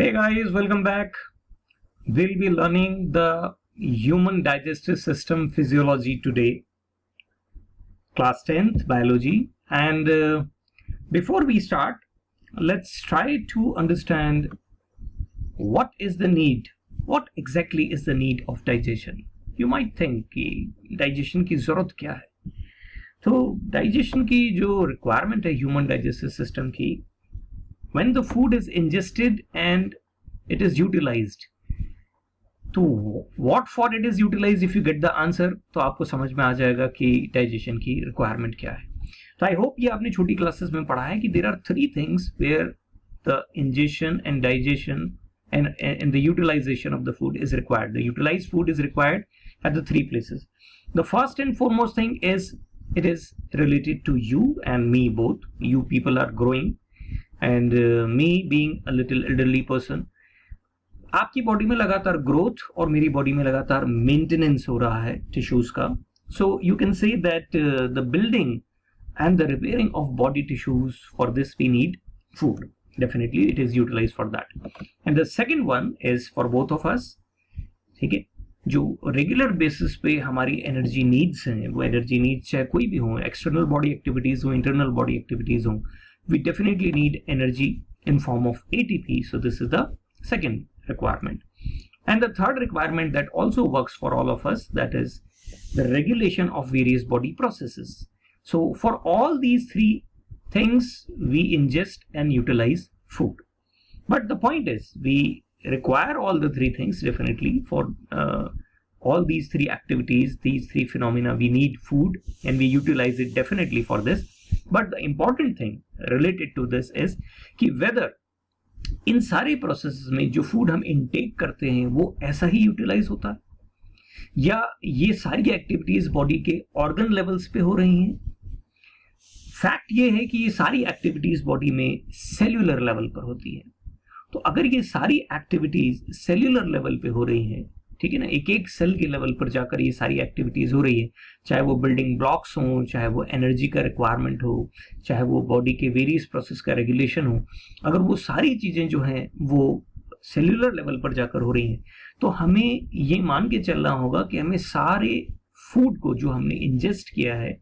Hey guys, welcome back. We'll be learning the human digestive system physiology today, class 10th biology. And before we start, let's try to understand what is the need, what exactly is the need of digestion. You might think कि digestion की ज़रूरत क्या है? तो digestion की जो requirement है human digestive system की, when the food is ingested and it is utilized, तो what for it is utilized, if you get the answer, तो आपको समझ में आ जाएगा कि digestion की requirement क्या है. तो I hope ये आपने छोटी classes में पढ़ा है कि there are three things where the ingestion and digestion and the utilization of the food is required. The utilized food is required at the three places. The first and foremost thing is it is related to you and me both. You people are growing and me being a little elderly person, आपकी body में लगातार growth और मेरी body में लगातार maintenance हो रहा है टिश्यूज का. So you can say that the building and the repairing of body tissues, for this we need food. Definitely it is utilise for that. And the second one is for both of us. ठीक है, जो regular basis पे हमारी energy needs हैं, वो energy needs चाहे कोई भी हो, एक्सटर्नल बॉडी एक्टिविटीज हो, इंटरनल बॉडी एक्टिविटीज हो, we definitely need energy in form of ATP. So this is the second requirement. And the third requirement that also works for all of us, that is the regulation of various body processes. So for all these three things we ingest and utilize food. But the point is we require all the three things definitely for all these three activities, these three phenomena. We need food and we utilize it definitely for this. But the important thing related to this is कि whether इन सारे process में जो food हम intake करते हैं वो ऐसा ही utilise होता है या ये सारी एक्टिविटीज बॉडी के ऑर्गन लेवल्स पे हो रही हैं. फैक्ट ये है कि ये सारी एक्टिविटीज बॉडी में सेल्यूलर लेवल पर होती है. तो अगर ये सारी एक्टिविटीज सेल्यूलर लेवल पे हो रही हैं, ठीक है ना, एक एक सेल के लेवल पर जाकर ये सारी एक्टिविटीज हो रही है, चाहे वो बिल्डिंग ब्लॉक्स हो, चाहे वो एनर्जी का रिक्वायरमेंट हो, चाहे वो बॉडी के वेरियस प्रोसेस का रेगुलेशन हो, अगर वो सारी चीजें जो हैं वो सेल्यूलर लेवल पर जाकर हो रही हैं, तो हमें ये मान के चलना होगा कि हमें सारे फूड को जो हमने इंजेस्ट किया है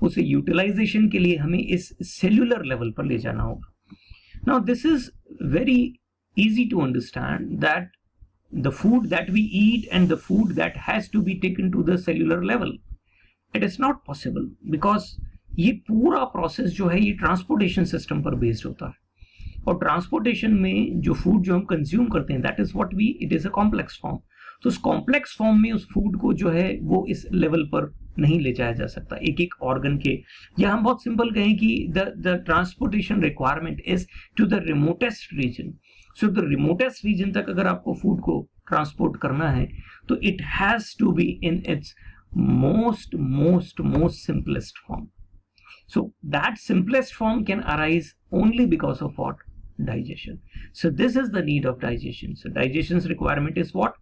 उसे यूटिलाइजेशन के लिए हमें इस सेल्यूलर लेवल पर ले जाना होगा. Now this is very easy to understand that the food that we eat and the food that has to be taken to the cellular level, it is not possible because ये पूरा process जो है ये transportation system पर based होता है. और transportation में जो फूड जो हम कंज्यूम करते हैं that is what we, it is a complex form. तो उस कॉम्प्लेक्स फॉर्म में उस फूड को जो है वो इस लेवल पर नहीं ले जाया जा सकता एक एक ऑर्गन के, या हम बहुत सिंपल कहें कि the transportation requirement is to the remotest region. So the remotest region तक अगर आपको फूड को ट्रांसपोर्ट करना है तो it has to be in its most simplest form. So that simplest form can arise only because of what? Digestion. So this is the need of digestion. So digestion's requirement is what?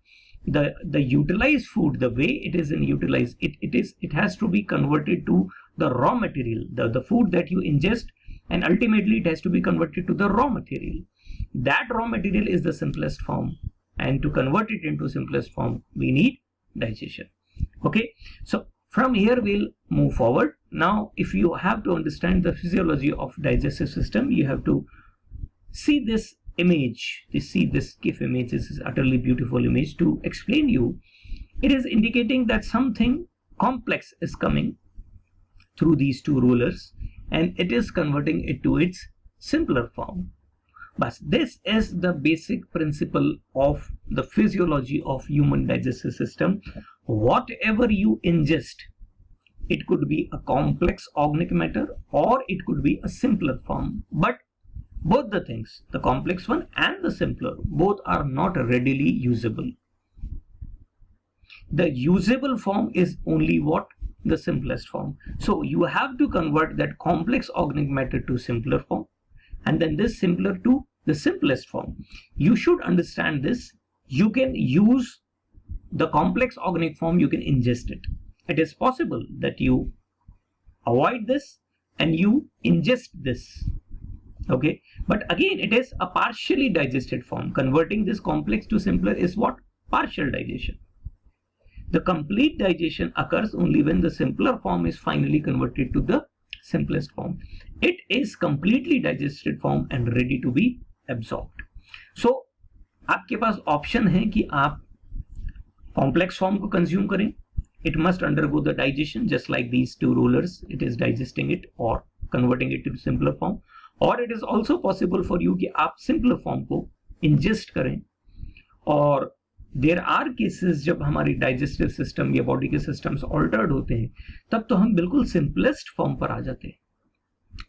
The utilized food, the way it is utilized, it has to be converted to the raw material, the food that you ingest, and ultimately it has to be converted to the raw material. That raw material is the simplest form, and to convert it into simplest form we need digestion. Okay, so from here we'll move forward. Now if you have to understand the physiology of digestive system, you have to see this image. You see this GIF image. This is utterly beautiful image to explain you. It is indicating that something complex is coming through these two rollers and it is converting it to its simpler form. But this is the basic principle of the physiology of human digestive system. Whatever you ingest, it could be a complex organic matter or it could be a simpler form. But both the things, the complex one and the simpler, both are not readily usable. The usable form is only what? The simplest form. So you have to convert that complex organic matter to simpler form, and then this simpler to the simplest form. You should understand this. You can use the complex organic form, you can ingest it. It is possible that you avoid this and you ingest this. Okay, but again it is a partially digested form. Converting this complex to simpler is what? Partial digestion. The complete digestion occurs only when the simpler form is finally converted to the simplest form. It is completely digested form and ready to be absorbed. So आपके पास option है कि आप complex form को consume करें. It must undergo the digestion just like these two rulers. It is digesting it or converting it to simpler form. Or it is also possible for you कि आप simpler form को ingest करें. और there are cases जब हमारी digestive system या body के systems altered होते हैं तब तो हम बिल्कुल सिंपलेस्ट फॉर्म पर आ जाते हैं.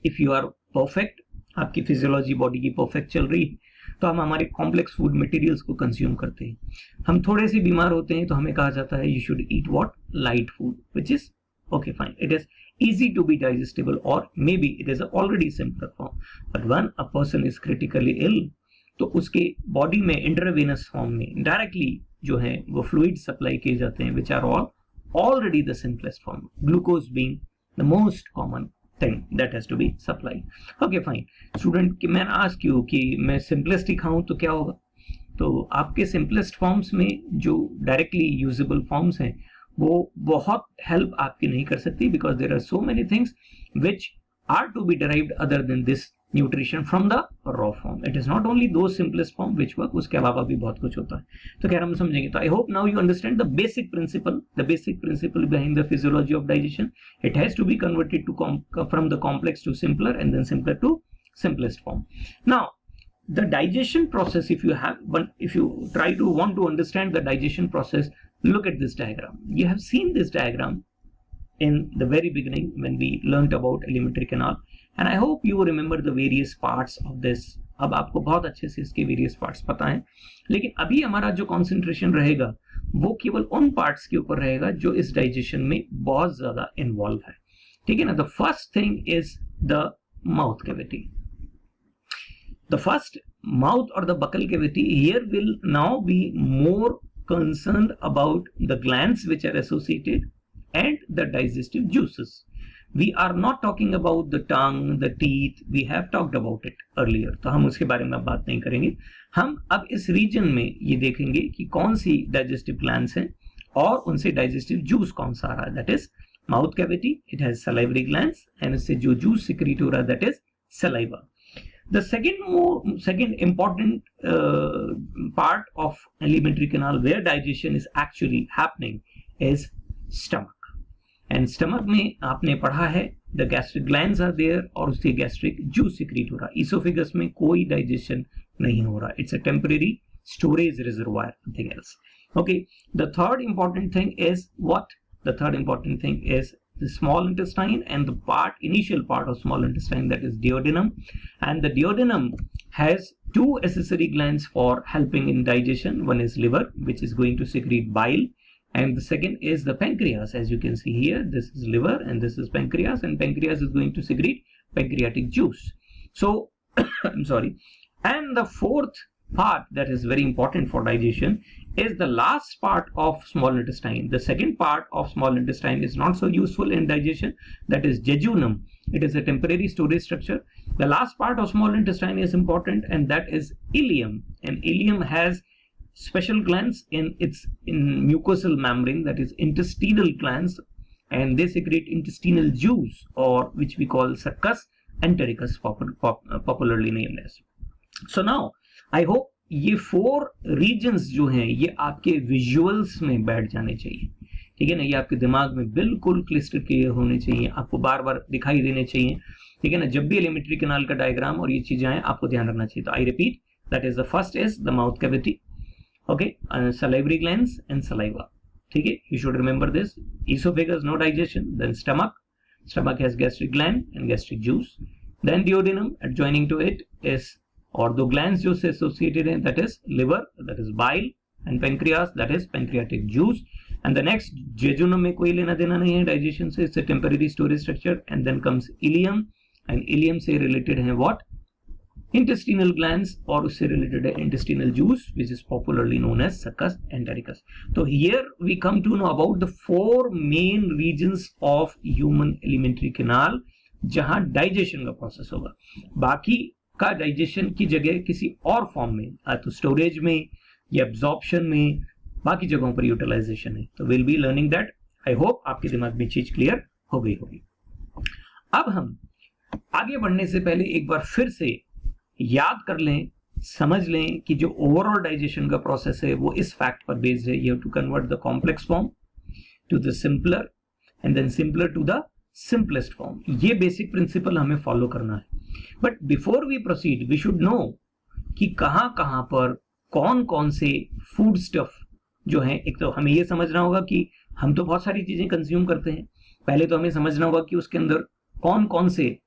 इफ यू आर परफेक्ट, आपकी फिजियोलॉजी बॉडी की परफेक्ट चल रही है, तो हम हमारे कॉम्प्लेक्स फूड मटेरियल्स को कंज्यूम करते हैं. हम थोड़े से बीमार होते हैं तो हमें कहा जाता है you should eat what? Light food, which is okay, fine, it is easy to be digestible or maybe it is already simpler form. But when a person is critically ill, तो उसके बॉडी में intravenous form में directly जो है वो fluid supply किए जाते हैं which are all already the simplest form, glucose being the most common thing that has to be supplied. Okay fine student, मैं आस्क यू कि मैं सिंपलेस्ट ही खाऊं तो क्या होगा? तो आपके सिंपलेस्ट फॉर्म्स में जो डायरेक्टली यूजेबल फॉर्म्स हैं वो बहुत हेल्प आपकी नहीं कर सकती, because there are so many things which are to be derived other than this nutrition from the raw form. It is not only though simplest form which work, उसके अलावा भी बहुत कुछ होता है. तो खैर हम समझेंगे. तो I hope now you understand the basic principle behind the physiology of digestion. It has to be converted to from the complex to simpler and then simpler to simplest form. Now the digestion process, if you try to want to understand the digestion process, look at this diagram. You have seen this diagram in the very beginning when we learnt about alimentary canal, and I hope you remember the various parts of this. अब आपको बहुत अच्छे से इसके various parts पता हैं, लेकिन अभी हमारा जो concentration रहेगा वो केवल उन parts के ऊपर रहेगा जो इस digestion में बहुत ज्यादा involve है. ठीक है ना? The first thing is the mouth cavity. The first mouth or the buccal cavity here will now be more concerned about the glands which are associated and the digestive juices. We are not talking about the tongue, the teeth. We have talked about it earlier. तो हम उसके बारे में बात नहीं करेंगे. हम अब इस रीजन में ये देखेंगे कि कौन सी digestive glands हैं और उनसे digestive juice कौन सा आ रहा है. That is mouth cavity. It has salivary glands and उससे जो juice secrete हो रहा है that is saliva. The second important part of alimentary canal where digestion is actually happening is stomach. And stomach में आपने पढ़ा है the gastric glands are there और उससे gastric juice secrete हो रहा है. Esophagus में कोई digestion नहीं हो रहा. It's a temporary storage reservoir, nothing else. Okay. The third important thing is what? The third important thing is the small intestine and the initial part of small intestine, that is duodenum. And the duodenum has two accessory glands for helping in digestion. One is liver, which is going to secrete bile, and the second is the pancreas. As you can see here, this is liver and this is pancreas, and pancreas is going to secrete pancreatic juice. So I'm sorry. And the fourth part that is very important for digestion is the last part of small intestine. The second part of small intestine is not so useful in digestion, that is jejunum. It is a temporary storage structure. The last part of small intestine is important, and that is ileum. And ileum has special glands in mucosal membrane, that is intestinal glands, and they secrete intestinal juice, or which we call succus entericus, popularly named as. So now I hope ये 4 regions जो हैं ये आपके visuals में बैठ जाने चाहिए. ठीक है ना? ये आपके दिमाग में बिल्कुल क्लिस्टर क्लियर होने चाहिए, आपको बार बार दिखाई देने चाहिए. ठीक है ना? जब भी एलिमेंट्री कैनाल का डायग्राम और ये चीजें आए आपको ध्यान रखना चाहिए. तो I repeat, that is the first is the mouth cavity, okay, salivary glands and saliva. ठीक है? You should remember this. Esophagus, no digestion. Then stomach has gastric gland and gastric juice. Then duodenum, adjoining to it is, और दो glands जो से associated हैं, that is liver, that is bile, and pancreas, that is pancreatic juice. And the next jejunum में कोई लेना देना नहीं है digestion से, it's a temporary storage structure. And then comes ileum, and ileum से related है what? Intestinal glands, और उससे related है intestinal juice, which is popularly known as succus entericus. So here we come to know about the 4 main regions of human alimentary canal जहां digestion का process होगा. बाकी का डाइजेशन की जगह किसी और फॉर्म में, तो स्टोरेज में या एब्जॉर्प्शन में, बाकी जगहों पर यूटिलाइजेशन है। तो will be learning that. I hope आपके दिमाग में चीज क्लियर हो गई होगी। अब हम आगे बढ़ने से पहले एक बार फिर से याद कर लें, समझ लें कि जो ओवरऑल डाइजेशन का प्रोसेस है वो इस फैक्ट पर बेस्ड है, you have to convert the complex form to the simpler and then simpler to the simplest form. ये बेसिक प्रिंसिपल हमें फॉलो करना है। But before we proceed we should know कि कहां कहां पर कौन कौन से फूड स्टफ जो है, एक तो हमें ये समझना होगा कि हम तो बहुत सारी चीजें कंज्यूम करते हैं, पहले तो हमें समझना होगा कि उसके अंदर कौन कौन से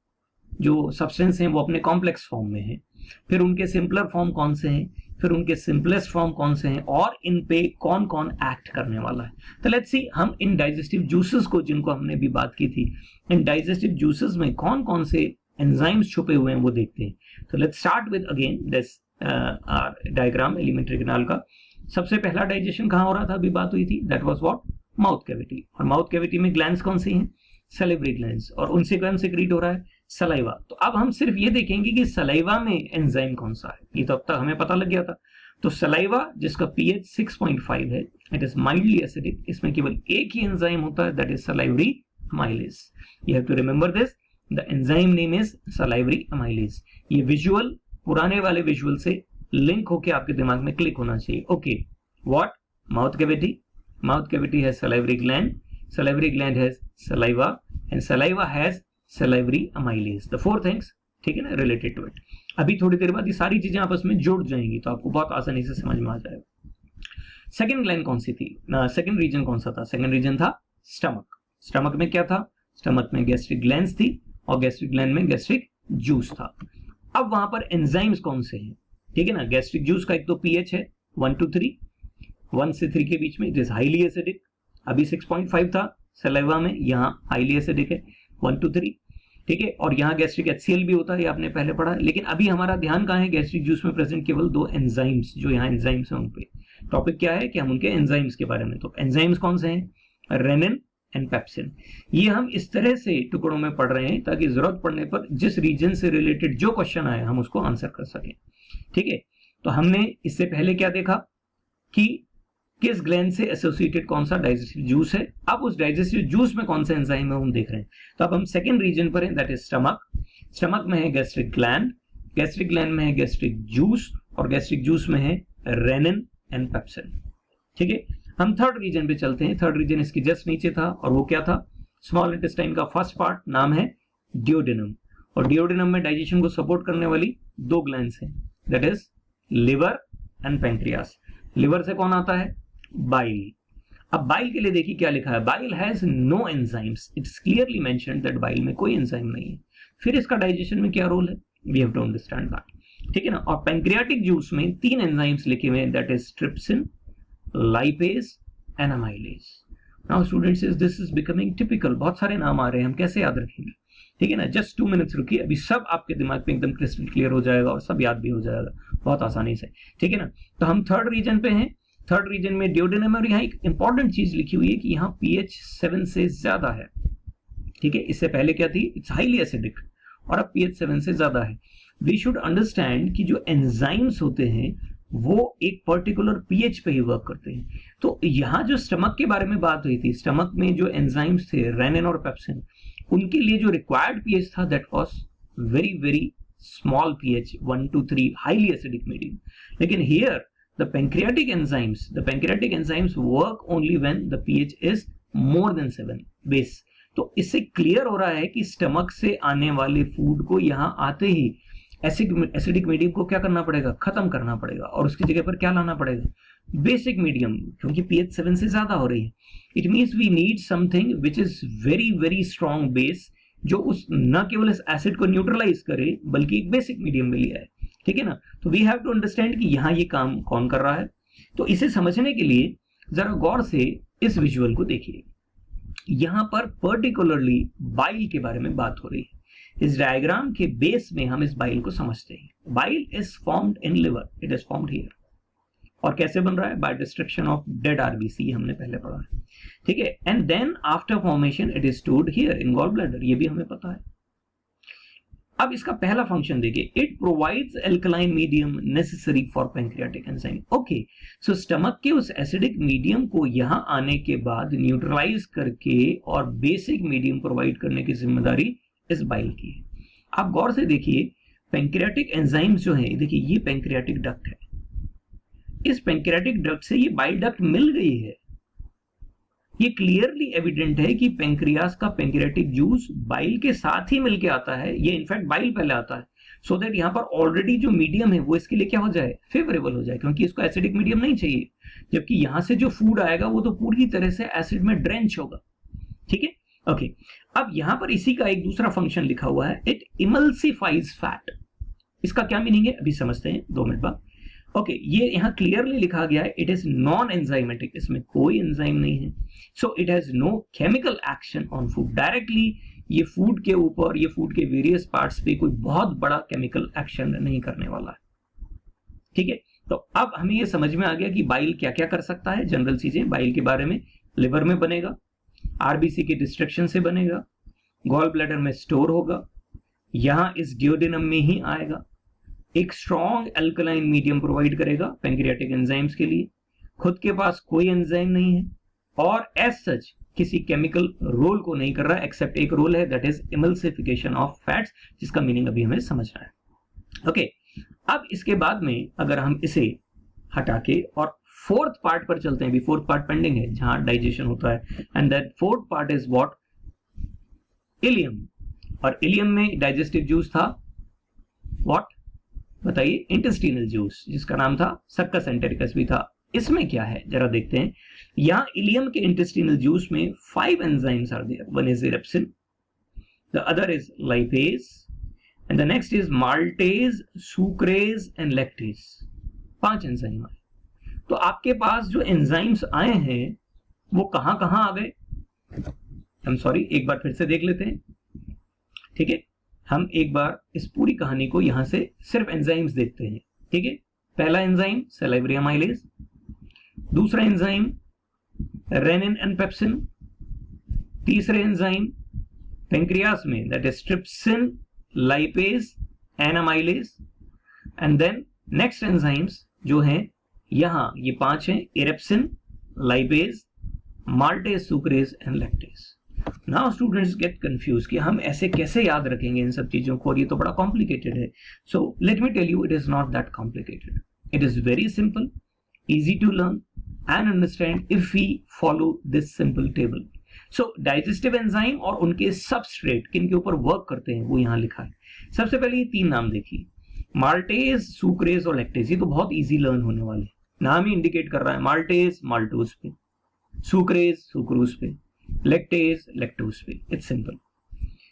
जो सब्सटेंस हैं वो अपने कॉम्प्लेक्स फॉर्म में हैं, फिर उनके सिंपलर फॉर्म कौन से हैं, फिर उनके सिंपलेस्ट फॉर्म कौन से हैं, और इन पे कौन कौन एक्ट करने वाला है। तो लेट्स सी, हम इन डाइजेस्टिव जूसेस को, जिनको हमने भी बात की थी, इन डाइजेस्टिव जूसेस में कौन कौन से एंजाइम्स छुपे हुए हैं वो देखते हैं। तो let's start with again this diagram alimentary canal का। सबसे पहला डाइजेशन कहाँ हो रहा था, अभी बात हुई थी, that was what, mouth cavity. और माउथ कैविटी में ग्लैंड्स कौन सी हैं, सैलिवरी ग्लैंड्स, और उनसे कौन सेक्रीट हो रहा है, सलाइवा। तो अब हम सिर्फ ये देखेंगे कि सलाइवा में एंजाइम कौन सा है, ये तो अब तक हमें पता लग गया था। तो सलाइवा जिसका पीएच 6.5 है, इट इज माइल्डली एसिडिक, इसमें केवल एक ही एंजाइम होता है, that is salivary amylase. You have to remember this, the enzyme name is salivary amylase. ये विजुअल पुराने वाले विजुअल से लिंक होके आपके दिमाग में क्लिक होना चाहिए। Okay, what, mouth cavity, mouth cavity has salivary gland, salivary gland has saliva and saliva has salivary amylase, the four things, ठीक है ना, related to it। अभी थोड़ी देर बाद ये सारी चीजें आपस में जुड़ जाएंगी तो आपको बहुत आसानी से समझ में आ जाएगा। सेकंड ग्लैंड कौन सी थी, सेकंड रीजन कौन सा था, सेकंड रीजन था स्टमक। स्टमक में क्या था, स्टमक में गैस्ट्रिक ग्लैंड्स थी और गैस्ट्रिक ग्लैंड में गैस्ट्रिक जूस था। अब वहां पर एंजाइम्स कौन से हैं, ठीक है ना। गैस्ट्रिक जूस का एक तो पीएच है 1 to 3, 1 से 3 के बीच में, इट इज हाईली एसिडिक। अभी 6.5 था सलाइवा में, यहाँ हाईली एसिडिक है 1 to 3, ठीक है। और यहाँ गैस्ट्रिक HCl भी होता है, ये आपने पहले पढ़ा है। लेकिन अभी हमारा ध्यान कहाँ है, गैस्ट्रिक जूस में प्रेजेंट केवल 2 एंजाइम्स, जो यहाँ एंजाइम्स हैं उन पे टॉपिक क्या है कि हम उनके एंजाइम्स के बारे में। तो एंजाइम्स कौन से हैं, रेनिन एंड पेप्सिन। ये हम इस तरह से टुकड़ों में पढ़ रहे हैं ताकि जरूरत पड़ने पर जिस रीजन से रिलेटेड जो क्वेश्चन आए हम उसको आंसर कर सकें, ठीक है। तो हमने इससे पहले क्या देखा कि किस ग्लैंड से एसोसिएटेड कौन सा डाइजेस्टिव जूस है। अब उस डाइजेस्टिव जूस में कौन सा एंजाइम है हम देख रहे हैं। तो अब हम सेकंड रीजन पर हैं, दैट इज स्टमक। स्टमक में है गैस्ट्रिक ग्लैंड, गैस्ट्रिक ग्लैंड में है गैस्ट्रिक जूस, और गैस्ट्रिक जूस में है रेनिन एंड पेप्सिन, ठीक है। हम थर्ड रीजन पे चलते हैं। थर्ड रीजन इसके जस्ट नीचे था, और वो क्या था, स्मॉल इंटेस्टाइन का फर्स्ट पार्ट, नाम है डियोडेनम। और डियोडेनम में डाइजेशन को सपोर्ट करने वाली 2 ग्लैंड्स हैं, that is liver and pancreas. Liver से कौन आता है, बाइल। अब बाइल के लिए देखिए क्या लिखा है, bile has no enzymes, it's clearly mentioned that bile में कोई एंजाइम नहीं है। फिर इसका डाइजेशन में क्या रोल है, we have to understand that, ठीक है ना। और पैंक्रियाटिक जूस में 3 एंजाइम्स लिखे हुए हैं, that is trypsin, lipase and amylase. Now students, this is becoming typical, बहुत सारे नाम आ रहे हैं, हम कैसे याद रखेंगे, ठीक है ना। जस्ट 2 मिनट्स रुकिए, अभी सब आपके दिमाग में एकदम क्रिस्टल क्लियर हो जाएगा और सब याद भी हो जाएगा बहुत आसानी से, ठीक है ना। तो हम थर्ड रीजन पे हैं। थर्ड रीजन में डियोडेनम, और यहाँ एक इंपॉर्टेंट चीज लिखी हुई है कि यहाँ पीएच 7 से ज्यादा है, ठीक है। इससे पहले क्या थी, इट्स हाईली एसिडिक, और अब पीएच 7 से ज्यादा है। वी शुड अंडरस्टैंड कि जो एंजाइम्स होते हैं वो एक पर्टिकुलर पीएच पे ही वर्क करते हैं। तो यहाँ जो स्टमक के बारे में बात हुई थी, स्टमक में जो एंजाइम्स थे रेनिन और पेप्सिन, उनके लिए जो रिक्वायर्ड पीएच था that was very very small pH 1 to 3, highly acidic medium. लेकिन here the pancreatic enzymes work only when the pH is more than 7 base। तो इससे क्लियर हो रहा है कि स्टमक से आने वाले फूड को यहाँ आते ही एसिडिक मीडियम को क्या करना पड़ेगा, खत्म करना पड़ेगा, और उसकी जगह पर क्या लाना पड़ेगा, बेसिक मीडियम, क्योंकि पीएच 7 से ज्यादा हो रही है। It means we need something which is very very strong base, जो उस न केवल इस एसिड को न्यूट्रलाइज करे बल्कि एक बेसिक मीडियम में लिया है, ठीक है ना। तो वी हैव टू अंडरस्टैंड कि यहाँ ये काम कौन कर रहा है। तो इसे समझने के लिए जरा गौर से इस विजुअल को देखिए। यहाँ पर पर्टिकुलरली बाइल के बारे में बात हो रही है। इस डायग्राम के बेस में हम इस बाइल को समझते हैं। Bile is formed in liver, it is formed here. और कैसे बन रहा है, by destruction of dead RBC, हमने पहले पढ़ा है, ठीक है। And then after formation it is stored here in gall bladder, ये भी हमें पता है। अब इसका पहला फंक्शन देखिए, it provides alkaline medium necessary for pancreatic enzyme. Okay, so stomach के उस एसिडिक मीडियम को यहां आने के बाद न्यूट्रलाइज करके और बेसिक मीडियम प्रोवाइड करने की जिम्मेदारी इस बाइल की है। आप गौर से देखिए, पैंक्रियाटिक एंजाइम्स जो है, देखिए ये पैंक्रियाटिक डक्ट है, इस पैंक्रियाटिक डक्ट से ये बाइल डक्ट मिल गई है। ये क्लियरली एविडेंट है कि पैंक्रियास का पैंक्रियाटिक जूस बाइल के साथ ही मिलके आता है, ये इनफैक्ट बाइल पहले आता है, सो दैट यहाँ पर ऑलरेडी जो मीडियम है वो इसके लिए क्या हो जाए, फेवरेबल हो जाए, क्योंकि इसको एसिडिक मीडियम नहीं चाहिए, जबकि यहां से जो फूड आएगा वो तो पूरी तरह से एसिड में ड्रेंच होगा। ठीक है, ओके। अब यहां पर इसी का एक दूसरा फंक्शन लिखा हुआ है, इट इमल्सिफाइज फैट। इसका क्या मीनिंग है अभी समझते हैं 2 मिनट बाद। ओके, ये यहां क्लियरली लिखा गया है, इट इज नॉन एंजाइमेटिक, इसमें कोई एंजाइम नहीं है, so it has no chemical action on food. Directly ये फूड के ऊपर, ये फूड के वेरियस पार्ट्स पे कोई बहुत बड़ा केमिकल एक्शन नहीं करने वाला है। ठीक है, तो अब हमें ये समझ में आ गया कि बाइल क्या क्या कर सकता है, जनरल चीजें बाइल के बारे में। लिवर में बनेगा, आरबीसी के डिस्ट्रक्शन से बनेगा, गॉल ब्लैडर में स्टोर होगा, यहां इस ड्यूडेनम में ही आएगा, एक स्ट्रॉन्ग अल्कलाइन मीडियम प्रोवाइड करेगा पैंक्रियाटिक एंजाइम्स के लिए, खुद के पास कोई एंजाइम नहीं है और एज सच किसी केमिकल रोल को नहीं कर रहा है, एक्सेप्ट एक रोल है, that is emulsification of fats, जिसका मीनिंग अभी हमें समझना है। ओके, अब इसके बाद में अगर हम इसे हटा के और फोर्थ पार्ट पर चलते हैं, अभी फोर्थ पार्ट पेंडिंग है जहां डाइजेशन होता है, and that fourth part is what, ileum. और इलियम में डाइजेस्टिव जूस था व्हाट, बताइए, इंटेस्टिनल जूस, जिसका नाम था सक्कस एंटेरिकस भी था। इसमें क्या है जरा देखते हैं। यहां इलियम के इंटेस्टिनल जूस में 5 enzymes are there, one is erepsin, the other is lipase, and the next is maltase, sucrase and lactase. 5 enzyme आए। तो आपके पास जो एंजाइम्स आए हैं वो कहां कहां आ गए, हम सॉरी एक बार फिर से देख लेते हैं। ठीक है, हम एक बार इस पूरी कहानी को यहां से सिर्फ एंजाइम्स देखते हैं। ठीक है, पहला एंजाइम सलाइवरी अमाइलेज, दूसरा एंजाइम रेनिन एंड पेप्सिन, तीसरे एंजाइम पेंक्रियास में that is trypsin, lipase and amylase, and then next enzymes जो हैं यहां ये 5 हैं, erepsin, lipase, maltase, sucrase and lactase. Now students get confuse कि हम ऐसे कैसे याद रखेंगे इन सब चीजों को, और ये तो बड़ा कॉम्प्लिकेटेड है। So let me tell you, it is not that complicated, it is very simple, easy to learn and understand if we follow this simple table. So digestive enzyme और उनके सबस्ट्रेट किन के ऊपर वर्क करते हैं वो यहां लिखा है। सबसे पहले ये 3 नाम देखिए, माल्टेज, सुक्रेज और लैक्टेज। ये तो बहुत इजी लर्न होने वाले, नाम ही इंडिकेट कर रहा है, माल्टेज माल्टोज पे, सुक्रेज सुक्रोज पे, लैक्टेज लैक्टोज पे, इट्स सिंपल।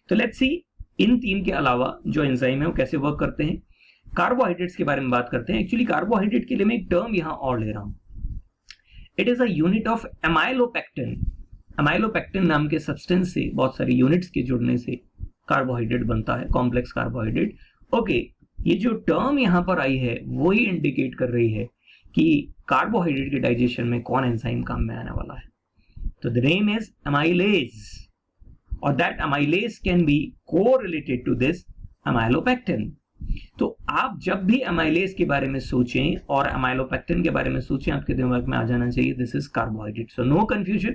तो लेट्स सी इन 3 के अलावा जो एंजाइम है वो कैसे वर्क करते हैं। कार्बोहाइड्रेट्स के बारे में बात करते हैं। एक्चुअली कार्बोहाइड्रेट के लिए मैं एक टर्म यहां और ले रहा हूं, it is a unit of amylopectin. Amylopectin नाम के सब्सटेंस से बहुत सारी यूनिट्स के जुड़ने से कार्बोहाइड्रेट बनता है, कॉम्प्लेक्स कार्बोहाइड्रेट। ओके, ये जो टर्म यहां पर आई है वो ही इंडिकेट कर रही है कि कार्बोहाइड्रेट के डाइजेशन में कौन एंजाइम काम में आने वाला है। तो द नेम इज अमाइलेज, और that amylase can be correlated to this amylopectin. तो आप जब भी अमाइलेज के बारे में सोचें और अमाइलोपेक्टिन के बारे में सोचें, आपके दिमाग में आ जाना चाहिए this is carbohydrate. So no confusion,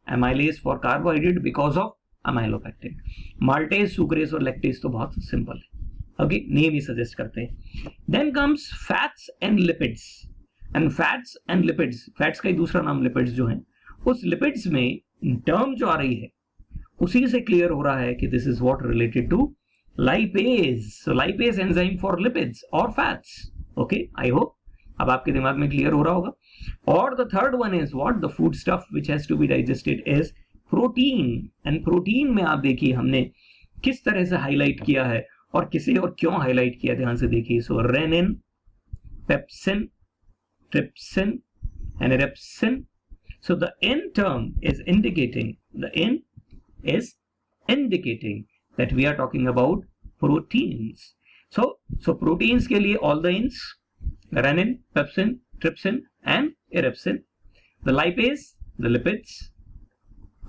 amylase for carbohydrate because of amylopectin. Maltase, sucrase और लैक्टेज तो बहुत सिंपल है, ओके, नेम ही सजेस्ट करते हैं। Then comes fats and lipids, and fats and lipids, fats का ही दूसरा नाम लिपिड्स जो है, उस लिपिड्स में टर्म जो आ रही है उसी से क्लियर हो रहा है कि this is what related to lipase. So lipase enzyme for lipids or fats. Okay, I hope अब आपके दिमाग में क्लियर हो रहा होगा। और the third one is what, the food stuff which has to be digested is protein. And protein में आप देखिए हमने किस तरह से हाईलाइट किया है और किसे और क्यों हाईलाइट किया, ध्यान से देखिए। So rennin, pepsin, trypsin and erepsin. So the N term is indicating, the N is indicating that we are talking about proteins. So proteins के लिए all the N's, renin, pepsin, trypsin and erepsin. The lipase, the lipids,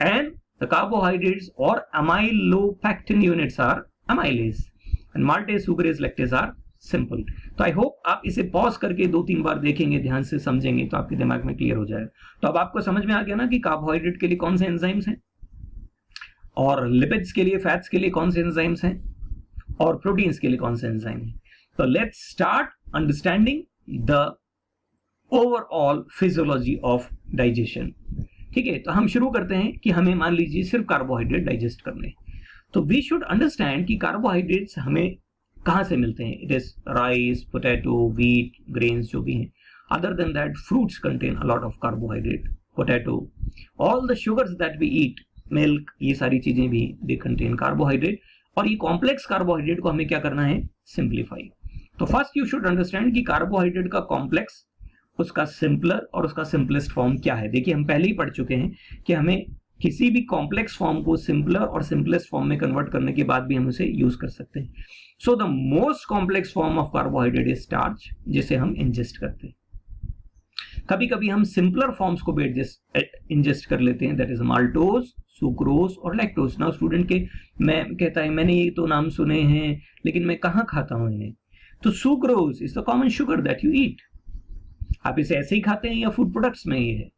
and the carbohydrates or amylopectin units are amylase. And maltase, sucrase, lactase are simple. तो I hope आप इसे pause करके 2-3 बार देखेंगे, ध्यान से समझेंगे तो आपके दिमाग में क्लियर हो जाएगा। तो अब आपको समझ में आ गया ना कि कार्बोहाइड्रेट के लिए कौन से एंजाइम्स हैं, और लिपिड्स के लिए, फैट्स के लिए कौन से एंजाइम्स हैं, और प्रोटीन्स के लिए कौन से एंजाइम हैं। तो let's start understanding the overall physiology of digestion. ठीक है, तो हम शुरू करते हैं कि हमें मान लीजिए सिर्फ कार्बोहाइड्रेट डाइजेस्ट करने, तो वी शुड अंडरस्टैंड कि कार्बोहाइड्रेट्स हमें कहां से मिलते हैं। It is rice, potato, wheat, grains जो भी हैं। Other than that fruits contain a lot of carbohydrate, potato, all the sugars that we eat, milk, ये सारी चीजें भी दे कंटेन कार्बोहाइड्रेट। और ये कॉम्प्लेक्स कार्बोहाइड्रेट को हमें क्या करना है, सिंप्लीफाई। तो फर्स्ट यू शुड अंडरस्टैंड कि कार्बोहाइड्रेट का कॉम्प्लेक्स, उसका सिंपलर और उसका सिंपलेस्ट फॉर्म क्या है। देखिए हम पहले ही पढ़ चुके हैं कि हमें किसी भी कॉम्प्लेक्स फॉर्म को सिंपलर और सिंपलेस्ट फॉर्म में कन्वर्ट करने के बाद भी हम उसे यूज कर सकते हैं। So the most complex form of carbohydrate is starch, जिसे हम इंजेस्ट करते हैं। कभी कभी हम सिंपलर फॉर्म्स को भी इंजेस्ट कर लेते हैं, दैट इज माल्टोज, सुक्रोज और लैक्टोज। नाउ स्टूडेंट के मैं कहता है मैंने ये तो नाम सुने हैं लेकिन मैं कहां खाता हूं इन्हें। तो sucrose is the common sugar that you eat, आप इसे ऐसे ही खाते हैं या फूड प्रोडक्ट्स में ये है।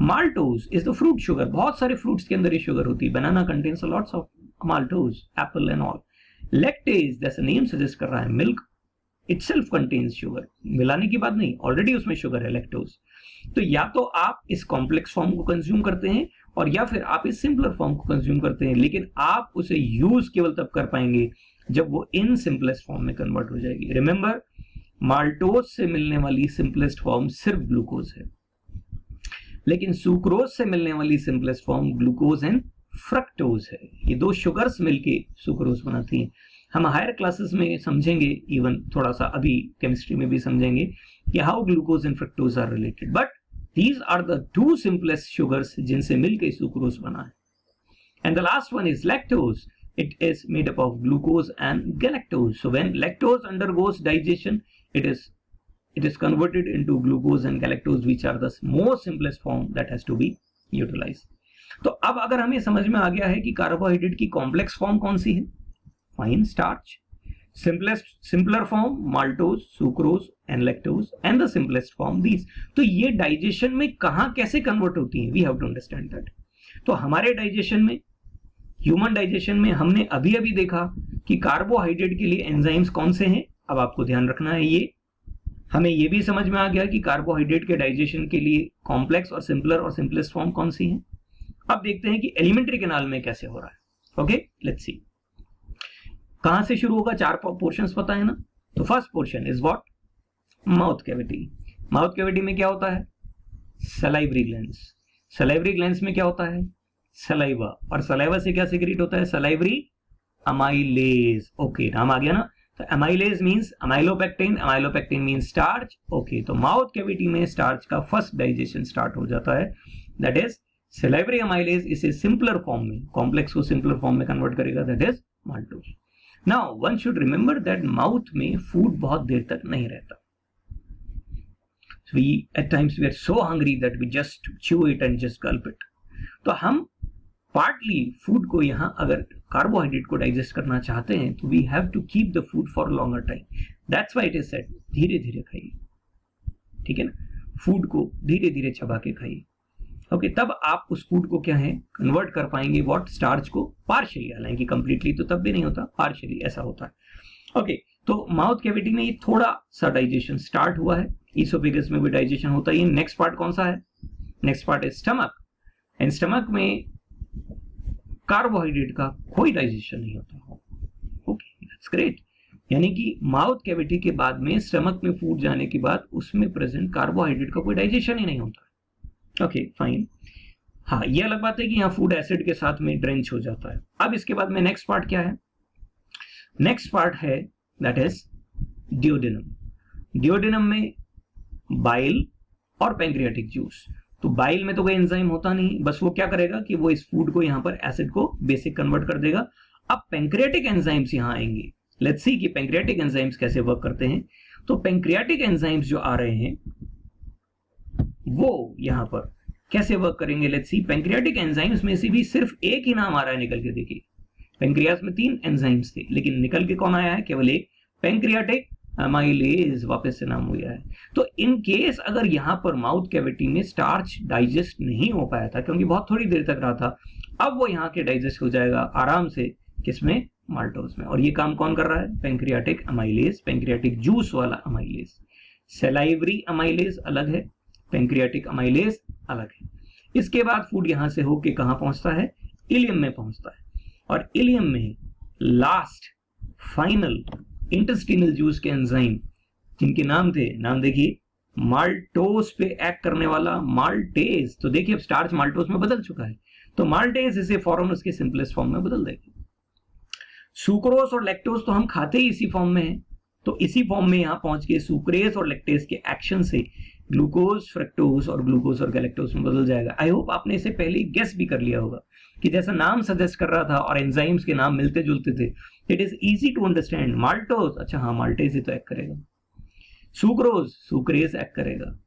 Maltose is the fruit sugar, बहुत सारे फ्रूट्स के अंदर ये शुगर होती है, banana contains lots of maltose, apple and all. Lactase जैसा नेम सजेस्ट कर रहा है, मिल्क इटसेल्फ कंटेन्स शुगर, मिलाने की बात नहीं, ऑलरेडी उसमें शुगर है, लैक्टोज। तो या तो आप इस कॉम्प्लेक्स फॉर्म को कंज्यूम करते हैं और या फिर आप इस सिंपलर फॉर्म को कंज्यूम करते हैं, लेकिन आप उसे यूज केवल तब कर पाएंगे जब वो इन सिंपलेस्ट फॉर्म में कन्वर्ट हो जाएगी। रिमेंबर, माल्टोज से मिलने वाली सिंपलेस्ट फॉर्म सिर्फ ग्लूकोज है, लेकिन सुक्रोज से मिलने वाली simplest form glucose and fructose है। ये दो शुगर्स मिलके सुक्रोज बनाती हैं। हम हायर क्लासेस में समझेंगे, इवन थोड़ा सा अभी केमिस्ट्री में भी समझेंगे कि how glucose and fructose are related, but these are the two simplest sugars जिनसे मिलकर सुक्रोज बना है। And the last one is lactose, it is made up of glucose and galactose. So when lactose undergoes digestion, it is converted into glucose and galactose, which are the most simplest form that has to be utilized. तो अब अगर हमें समझ में आ गया है कि carbohydrate की कॉम्प्लेक्स फॉर्म कौन सी है, fine, starch, simpler form maltose, sucrose and lactose, and the simplest form these. तो ये डाइजेशन में कहां कैसे कन्वर्ट होती है, we have to understand that. तो हमारे डाइजेशन में, ह्यूमन डाइजेशन में हमने अभी अभी देखा कि कार्बोहाइड्रेट के लिए एंजाइम्स कौन से हैं। अब आपको ध्यान रखना है, ये हमें ये भी समझ में आ गया कि कार्बोहाइड्रेट के डाइजेशन के लिए कॉम्प्लेक्स और सिंपलर और सिंपलेस्ट फॉर्म कौन सी है। अब देखते हैं कि एलिमेंट्री कैनाल में कैसे हो रहा है। ओके, लेट्स सी कहां से शुरू होगा। 4 पोर्शंस पता है ना। तो first portion is what, mouth cavity. Mouth cavity में क्या होता है, सलाइवरी ग्लैंड्स। सलाइवरी ग्लैंड्स में क्या होता है, सलाइवा, और सलाइवा से क्या सिक्रीट होता है, सलाइवरी अमाइलेज। ओके, नाम आ गया ना। तो amylase means amylopectin, amylopectin means starch. Okay, तो माउथ कैविटी में स्टार्च का फर्स्ट डाइजेशन स्टार्ट हो जाता है, दैट इज सलाइवरी अमाइलेज। इसे सिंपलर फॉर्म में, कॉम्प्लेक्स को सिंपलर फॉर्म में कन्वर्ट करेगा, that is maltose. Now one should remember that mouth में फूड बहुत देर तक नहीं रहता। At times we are so hungry that we just chew it and just gulp it. तो हम पार्टली फूड को यहाँ अगर कार्बोहाइड्रेट को डाइजेस्ट करना चाहते हैं तो we have to keep the food for longer time. That's why it is said धीरे धीरे खाइए, ठीक है ना, फूड को धीरे धीरे चबा के खाइए। ओके, तब आप उस फूड को क्या है, कन्वर्ट कर पाएंगे व्हाट, स्टार्च को पार्शियली, हालांकि कंप्लीटली तो तब भी नहीं होता, पार्शियली ऐसा होता है। ओके, तो माउथ कैविटी में ये थोड़ा सा डाइजेशन स्टार्ट हुआ है, इसोफेगस में भी डाइजेशन होता है। नेक्स्ट पार्ट कौन सा है, नेक्स्ट पार्ट है स्टमक, एंड स्टमक में कार्बोहाइड्रेट का कोई डाइजेशन नहीं होता। Okay, that's great. यानी कि माउथ कैविटी के बाद में स्टमक में फूड जाने के बाद उसमें प्रेजेंट कार्बोहाइड्रेट का कोई डाइजेशन ही नहीं होता। Okay, fine. हाँ, ये अलग बात है कि यहाँ फूड एसिड के साथ में ड्रेंच हो जाता है। अब इसके बाद में नेक्स्ट पार्ट क्या है, नेक्स्ट पार्ट है दैट इज डियोडेनम। डियोडेनम में बाइल और पैंक्रियाटिक जूस। तो बाइल में तो कोई एंजाइम होता नहीं, बस वो क्या करेगा कि वो इस फूड को यहाँ पर एसिड को बेसिक कन्वर्ट कर देगा। अब पैंक्रियाटिक एंजाइम्स यहाँ आएंगे। लेट्स सी कि पैंक्रियाटिक एंजाइम्स कैसे वर्क करते हैं। तो पैंक्रियाटिक एंजाइम्स जो आ रहे हैं वो यहाँ पर कैसे वर्क करेंगे, लेट्स सी। पैंक्रियाटिक एंजाइम्स में से भी सिर्फ एक ही नाम आ रहा है निकल के, देखिए पेंक्रियास में 3 एंजाइम्स थे, लेकिन निकल के कौन आया है? केवल एक, पैंक्रियाटिक अमाइलेज वापस से नाम हुआ है। तो इन केस अगर यहां पर माउथ कैविटी में स्टार्च डाइजेस्ट नहीं हो पाया था, क्योंकि बहुत थोड़ी देर तक रहा था, अब वो यहाँ के डाइजेस्ट हो जाएगा आराम से, किसमें? माल्टोज में। और ये काम कौन कर रहा है? पैंक्रियाटिक अमाइलेज, पैंक्रियाटिक जूस वाला अमाइलेज। सेलाइवरी अमाइलेज अलग है, पैंक्रियाटिक अमाइलेज अलग है। इसके बाद फूड यहां से होके कहां पहुंचता है? इलियम में पहुंचता है, और इलियम में लास्ट फाइनल इंटेस्टिनल जूस के एंजाइम जिनके नाम थे, नाम देखिए, माल्टोज पे एक्ट करने वाला माल्टेज। तो देखिए अब स्टार्च माल्टोज में बदल चुका है, तो माल्टेज इसे फॉर्म उसके सिंपलेस्ट फॉर्म में बदल देगी। सुक्रोज और लैक्टोज तो हम खाते ही इसी फॉर्म में हैं, तो इसी फॉर्म में यहां पहुंच के सुक्रेज और लैक्टेज के एक्शन से ग्लूकोज फ्रक्टोज और ग्लूकोज और गैलेक्टोज में बदल जाएगा। आई होप आपने इसे पहले गेस भी कर लिया होगा कि जैसा नाम सजेस्ट कर रहा था और एंजाइम्स के नाम मिलते जुलते थे, it is easy to understand. Maltose, अच्छा हाँ माल्टेज ही तो एक्ट करेगा। सुक्रोज, सुक्रेज एक्ट करेगा।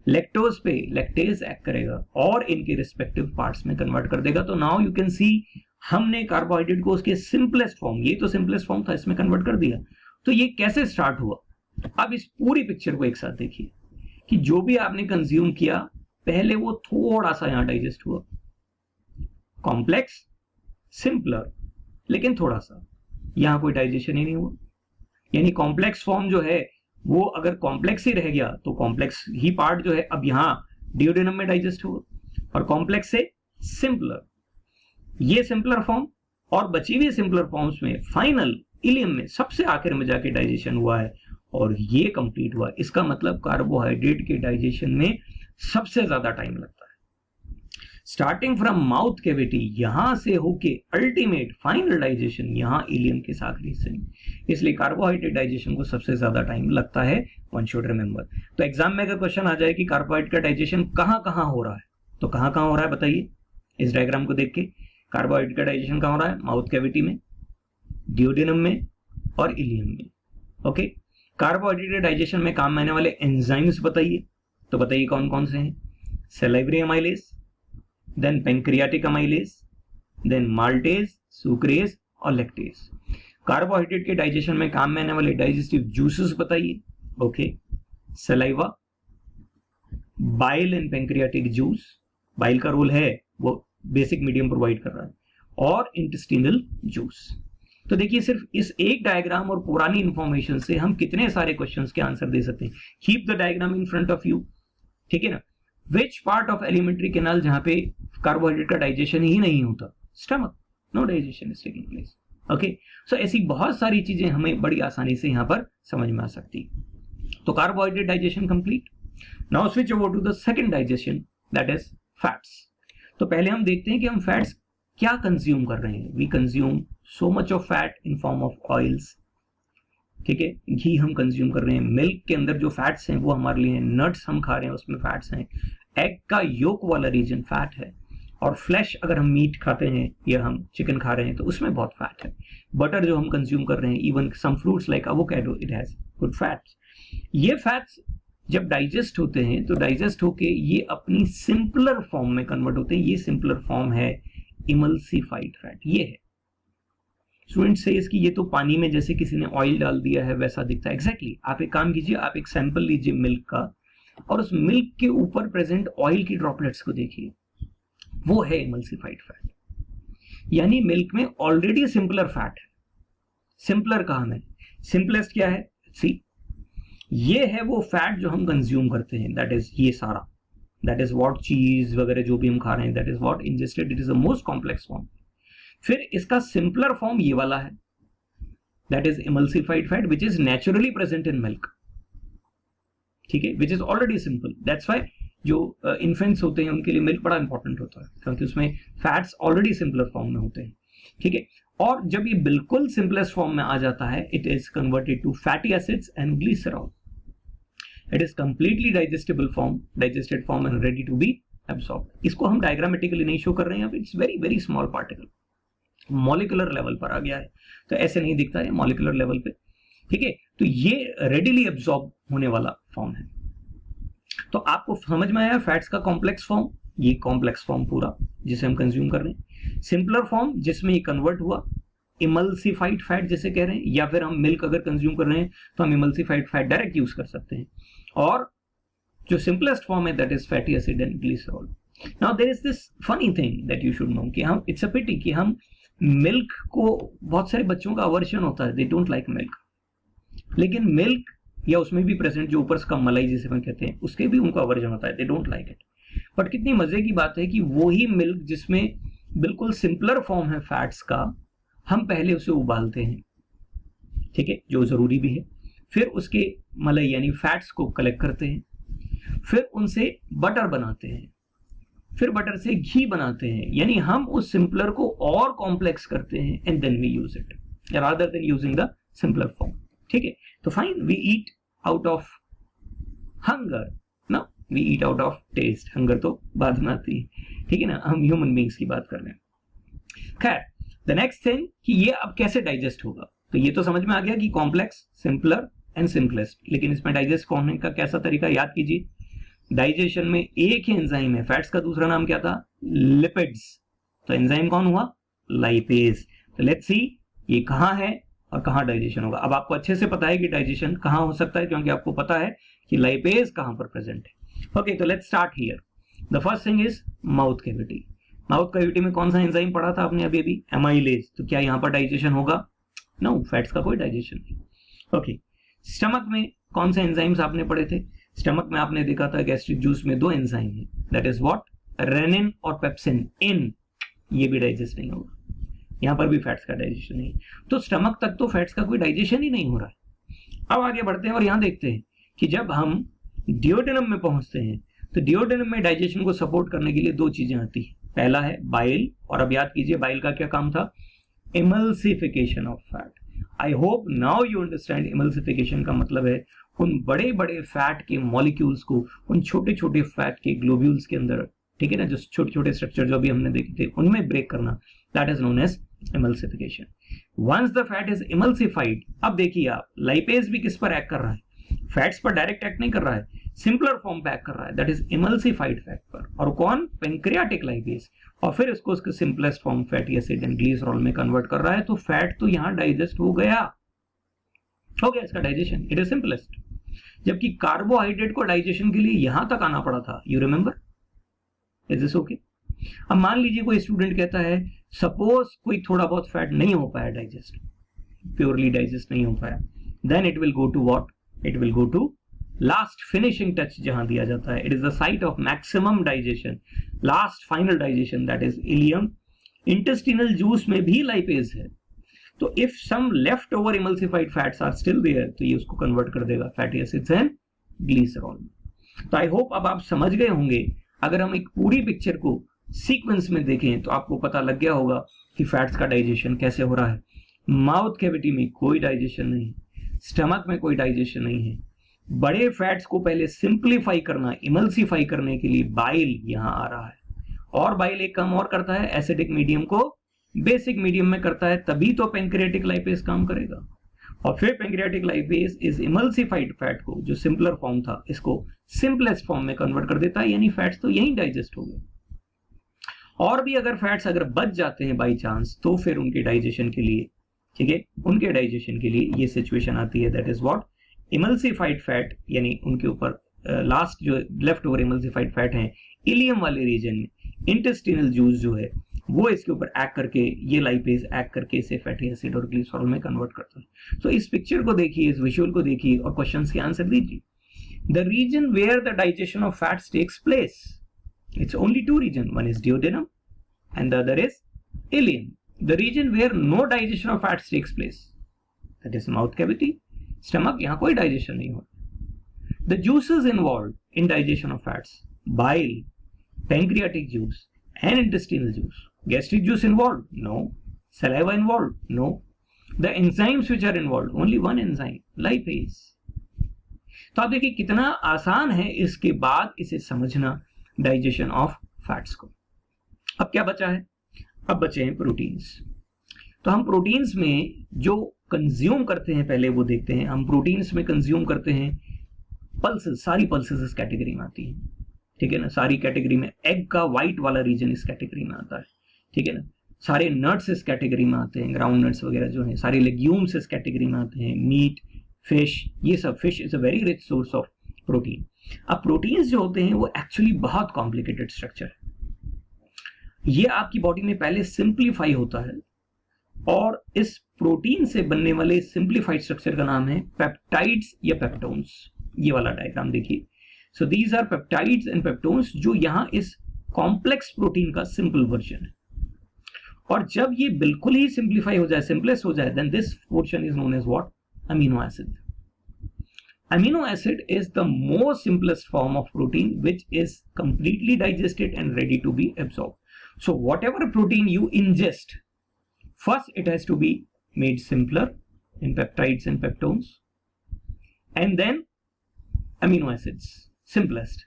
लैक्टोज पे लैक्टेज एक्ट करेगा और इनके रिस्पेक्टिव पार्ट्स में कन्वर्ट कर देगा। तो नाउ यू कैन सी हमने कार्बोहाइड्रेट को उसके सिंपलेस्ट फॉर्म, ये तो सिंपलेस्ट फॉर्म था, इसमें कन्वर्ट कर दिया। तो ये कैसे स्टार्ट हुआ? अब इस पूरी पिक्चर को एक साथ देखिए कि जो भी आपने कंज्यूम किया पहले वो थोड़ा सा यहां डाइजेस्ट हुआ, कॉम्प्लेक्स, सिंपलर, लेकिन थोड़ा सा, यहां कोई डाइजेशन ही नहीं हुआ। यानी कॉम्प्लेक्स फॉर्म जो है वो अगर कॉम्प्लेक्स ही रह गया तो कॉम्प्लेक्स ही पार्ट जो है अब यहां डिओडेनम में डाइजेस्ट हुआ, और कॉम्प्लेक्स से सिंपलर, ये सिंपलर फॉर्म, और बची हुई सिंपलर फॉर्म्स में फाइनल इलियम में सबसे आखिर में जाके डाइजेशन हुआ है और ये कंप्लीट हुआ। इसका मतलब कार्बोहाइड्रेट के डाइजेशन में सबसे ज्यादा टाइम लगता है। स्टार्टिंग फ्रॉम माउथ कैविटी, यहां से होके अल्टीमेट फाइनल डाइजेशन यहां इलियम के आखिरी हिस्से में, इसलिए कार्बोहाइड्रेट डाइजेशन को सबसे ज्यादा टाइम लगता है, वन शुड रिमेंबर। तो एग्जाम में अगर क्वेश्चन आ जाए कि कार्बोहाइड्रेट का डाइजेशन कहां कहां हो रहा है, तो कहां कहां हो रहा है बताइए इस डायग्राम को देख के। कार्बोहाइड्रेट का डाइजेशन कहां हो रहा है? माउथ कैविटी में, डिओडेनम में और इलियम में। ओके, कार्बोहाइड्रेट डाइजेशन में काम में आने वाले एंजाइम्स बताइए, तो बताइए कौन कौन से हैं? Salivary amylase, then pancreatic amylase, then maltase, sucrase और लैक्टेज। कार्बोहाइड्रेट के डाइजेशन में काम में आने वाले डाइजेस्टिव जूसेस बताइए। Okay, saliva, bile and pancreatic juice, bile का रोल है वो बेसिक मीडियम प्रोवाइड कर रहा है, और इंटेस्टिनल जूस। तो देखिए सिर्फ इस एक डायग्राम और पुरानी इंफॉर्मेशन से हम कितने सारे क्वेश्चंस के आंसर दे सकते हैं। Keep the diagram in front of you, ठीक है ना। Which part of alimentary canal जहां पे कार्बोहाइड्रेट का डाइजेशन ही नहीं होता? Stomach, no digestion is taking place. Okay, so ऐसी बहुत सारी चीजें हमें बड़ी आसानी से यहां पर समझ में आ सकती है। तो carbohydrate digestion complete. Now switch over to the second digestion, that is fats. तो पहले हम देखते हैं कि हम फैट्स क्या कंज्यूम कर रहे हैं। We consume so much of fat in form of oils, ठीक है। घी हम कंज्यूम कर रहे हैं, मिल्क के अंदर जो फैट्स हैं वो हमारे लिए, नट्स हम खा रहे हैं उसमें फैट्स हैं, एग का योक वाला रीजन फैट है, और फ्लैश अगर हम मीट खाते हैं या हम चिकन खा रहे हैं तो उसमें बहुत फैट है। बटर जो हम कंज्यूम कर रहे हैं, even some fruits like avocado, it has good fats. ये फैट्स जब डाइजेस्ट होते हैं तो डाइजेस्ट होके ये अपनी सिंपलर फॉर्म में कन्वर्ट होते हैं। ये सिंपलर फॉर्म है इमल्सिफाइड फैट, ये है। स्टूडेंट से इसकी ये तो पानी में जैसे किसी ने ऑयल डाल दिया है वैसा दिखता है। एग्जैक्टली आप एक काम कीजिए, आप एक सैंपल लीजिए मिल्क का और उस मिल्क के ऊपर प्रेजेंट ऑयल की ड्रॉपलेट्स को देखिए, वो है इमल्सिफाइड फैट। यानी मिल्क में ऑलरेडी सिंपलर फैट है। सिंपलर कहा है, सिंपलेस्ट क्या है? सी, ये है वो फैट जो हम कंज्यूम करते हैं, दैट इज ये सारा, दैट इज व्हाट चीज वगैरह जो भी हम खा रहे हैं, that is what ingested, it is the most complex form. फिर इसका सिंपलर फॉर्म ये वाला है, that is emulsified fat which is naturally present in milk, ठीक है, which is already simple. That's why जो इन्फेंट्स होते हैं उनके लिए मिल्क बड़ा इंपॉर्टेंट होता है, क्योंकि उसमें फैट्स ऑलरेडी सिंपलर फॉर्म में होते हैं, ठीक है। और जब ये बिल्कुल सिंपलेस्ट फॉर्म में आ जाता है, it is converted to fatty acids and glycerol. It is completely digestable form, digested form and ready to be absorbed. इसको हम डायग्रामेटिकली नहीं शो कर रहे हैं, it's very very small particle, molecular level पर आ गया है, तो ऐसे नहीं दिखता है मॉलिक्यूलर लेवल पे, ठीक है। तो ये रेडिली एब्सॉर्ब होने वाला फॉर्म है। तो आपको समझ में आया फैट्स का कॉम्प्लेक्स फॉर्म, ये कॉम्प्लेक्स फॉर्म पूरा जिसे हम कंज्यूम कर रहे हैं, सिंपलर फॉर्म जिसमें ये कन्वर्ट हुआ, इमल्सिफाइड फैट जैसे कह रहे हैं, या फिर हम मिल्क अगर कंज्यूम कर रहे हैं तो हम इमल्सिफाइड फैट डायरेक्ट यूज कर सकते हैं, और जो सिंपलेस्ट फॉर्म है that is fatty acid and glycerol. Now there is this funny thing that you should know कि हम, इट्स अ पिटी कि हम मिल्क को, बहुत सारे बच्चों का अवर्जन होता है, दे डोंट लाइक मिल्क, लेकिन मिल्क या उसमें भी प्रेजेंट जो ऊपर का मलाई जिसे हम कहते हैं उसके भी उनको अवर्जन होता है, they don't like it. But कितनी मजे की बात है कि वो ही मिल्क जिसमें बिल्कुल सिंपलर फॉर्म है फैट्स का, हम पहले उसे उबालते हैं, ठीक है, जो जरूरी भी है, फिर उसके मलाई यानी फैट्स को कलेक्ट करते हैं, फिर उनसे बटर बनाते हैं, फिर बटर से घी बनाते हैं, यानी हम उस सिंपलर को और कॉम्प्लेक्स करते हैं and then we use it rather than using the simpler form, ठीक है। तो fine, we eat out of hunger ना, we eat out of taste, hunger तो बाद में आती है, ठीक है ना, हम ह्यूमन बींग्स की बात कर रहे हैं। खैर, द नेक्स्ट थिंग कि ये अब कैसे डाइजेस्ट होगा, तो ये तो समझ में आ गया कि कॉम्प्लेक्स, सिंपलर एंड सिंपलेस्ट, लेकिन इसमें डाइजेस्ट होने का कैसा तरीका याद कीजिए। डाइजेशन में एक ही एंजाइम है, फैट्स का दूसरा नाम क्या था, लिपिड्स, तो एंजाइम कौन हुआ, लाइपेज। तो लेट्स सी ये कहां है और कहां डाइजेशन होगा। अब आपको अच्छे से पता है कि डाइजेशन कहां हो सकता है, क्योंकि आपको पता है कि लाइपेज कहां पर प्रेजेंट है। ओके, तो let's start here. The first thing is mouth cavity. Mouth cavity में कौन सा एंजाइम पढ़ा था आपने अभी, एमाइलेज। तो क्या यहां पर डाइजेशन होगा, नो, फैट्स का कोई डाइजेशन नहीं। ओके, स्टमक में कौन से एंजाइम्स आपने पढ़े थे, स्टमक में आपने देखा था गैस्ट्रिक जूस में दो एंजाइम है, दैट इज व्हाट, रेनिन और पेप्सिन, इन, ये भी डाइजेस्ट नहीं होगा, यहां पर भी फैट्स का डाइजेशन नहीं। तो स्टमक तक तो फैट्स का कोई डाइजेशन ही नहीं हो रहा है। अब आगे बढ़ते हैं और यहां देखते हैं कि जब हम डियोडेनम में पहुंचते हैं तो डियोडेनम में डाइजेशन को सपोर्ट करने के लिए दो चीजें आती है, पहला है बाइल, और अब याद कीजिए बाइल का क्या काम था, emulsification of fat. I hope now you understand, emulsification का मतलब है उन बड़े बड़े फैट के मॉलिक्यूल्स को उन छोटे छोटे फैट के ग्लोब्यूल्स के अंदर, ठीक है ना, जो छोटे छोटे स्ट्रक्चर जो अभी हमने देखे थे उनमें ब्रेक करना, that is known as emulsification. Once the fat is emulsified, अब देखिए आप, लाइपेज भी किस पर एक्ट कर रहा है, फैट्स पर डायरेक्ट एक्ट नहीं कर रहा है, सिंपलर फॉर्म पे एक्ट कर रहा है, दैट इज इमल्सिफाइड फैट पर, और कौन, पेंक्रियाटिक लाइपेज, और फिर इसको उसके simplest form fatty acid and glycerol में कन्वर्ट कर रहा है। तो फैट तो यहां डाइजेस्ट हो गया इसका डाइजेशन, इट इज सिंपलेस्ट। जबकि कार्बोहाइड्रेट को डाइजेशन के लिए यहां तक आना पड़ा था, you remember, is this okay. अब मान लीजिए कोई स्टूडेंट कहता है, सपोज कोई थोड़ा बहुत फैट नहीं हो पाया डाइजेस्ट, प्योरली डाइजेस्ट नहीं हो पाया, then it will go to what, it will go to last finishing touch जहां दिया जाता है, it is the site of maximum digestion, last final digestion, that is ileum. Intestinal juice में भी lipase है, तो if some left over emulsified fats are still there, तो ये उसको कन्वर्ट कर देगा फैटी एसिड्स एंड ग्लिसरॉल। तो आई होप अब आप समझ गए होंगे। अगर हम एक पूरी पिक्चर को सीक्वेंस में देखें तो आपको पता लग गया होगा कि फैट्स का डाइजेशन कैसे हो रहा है। माउथ कैविटी में कोई डाइजेशन नहीं, स्टमक में कोई डाइजेशन नहीं है। बड़े फैट्स को पहले सिंप्लीफाई करना, इमल्सिफाई करने के लिए बाइल यहां आ रहा है, और बाइल एक काम और करता है, एसिडिक मीडियम को बेसिक मीडियम में करता है, तभी तो पेंक्रियाटिक लाइपेज काम करेगा, और फिर पेंक्रियाटिक लाइपेज इस इमल्सिफाइड फैट को, जो सिंपलर फॉर्म था, इसको सिंपलेस्ट फॉर्म में कन्वर्ट कर देता है, यानी फैट्स तो यहीं डाइजेस्ट हो गए। और भी अगर फैट्स अगर बच जाते हैं बाई चांस, तो फिर उनके डाइजेशन के लिए, ठीक है, उनके डाइजेशन के लिए ये सिचुएशन आती है, that is what, emulsified fat, यानी उनके ऊपर लास्ट जो लेफ्ट ओवर इमल्सिफाइड फैट है इलियम वाले रीजन में, इंटेस्टिनल जूस जो है वो इसके ऊपर एक्ट करके, ये लाइपेज एक्ट करके इसे फैटी एसिड और ग्लिसरॉल में कन्वर्ट करता है। तो इस पिक्चर को देखिए, इस विजुअल को देखिए और क्वेश्चंस के आंसर दीजिए। The region where the digestion of fats takes place, it's only two region, one is duodenum and the other is ileum. The region where no digestion of fats takes place, that is mouth cavity, stomach, यहाँ कोई digestion नहीं होता। The juices involved in digestion of fats, bile, pancreatic juice and intestinal juice. Gastric juice involved? No. Saliva involved? No. The enzymes which are involved, only one enzyme, lipase. तो आप देखिए कितना आसान है इसके बाद इसे समझना, डाइजेशन ऑफ फैट्स को। अब क्या बचा है, अब बचे हैं प्रोटीन्स। तो हम प्रोटीन्स में जो कंज्यूम करते हैं पहले वो देखते हैं। हम प्रोटीन्स में कंज्यूम करते हैं पल्सेस, सारी पल्सेस इस कैटेगरी में आती हैं, ठीक है ना, सारी कैटेगरी में एग का व्हाइट वाला रीजन इस कैटेगरी में आता है, ठीक है ना। सारे नट्स इस कैटेगरी में आते हैं, ग्राउंड नट्स वगैरह जो हैं, सारे लेग्यूम्स इस कैटेगरी में आते हैं, मीट, फिश, ये सब। Fish is a very rich source of protein. अब प्रोटीन्स जो होते हैं वो एक्चुअली बहुत कॉम्प्लिकेटेड स्ट्रक्चर है। ये आपकी बॉडी में पहले सिंप्लीफाई होता है और इस प्रोटीन से बनने वाले सिंप्लीफाइड स्ट्रक्चर का नाम है पेप्टाइड्स या पेप्टोन्स। ये वाला डायग्राम देखिए। So these are peptides and peptones, जो यहां इस कॉम्प्लेक्स प्रोटीन का सिंपल वर्जन है। और जब ये बिल्कुल ही सिंप्लीफाई हो जाए, सिंपलेस्ट हो जाए, then this portion is known as what? Amino acid. Amino acid is the most simplest form of protein which is completely digested and ready to be absorbed. So whatever protein you ingest, first it has to be made simpler in peptides and peptones, and then amino acids, simplest.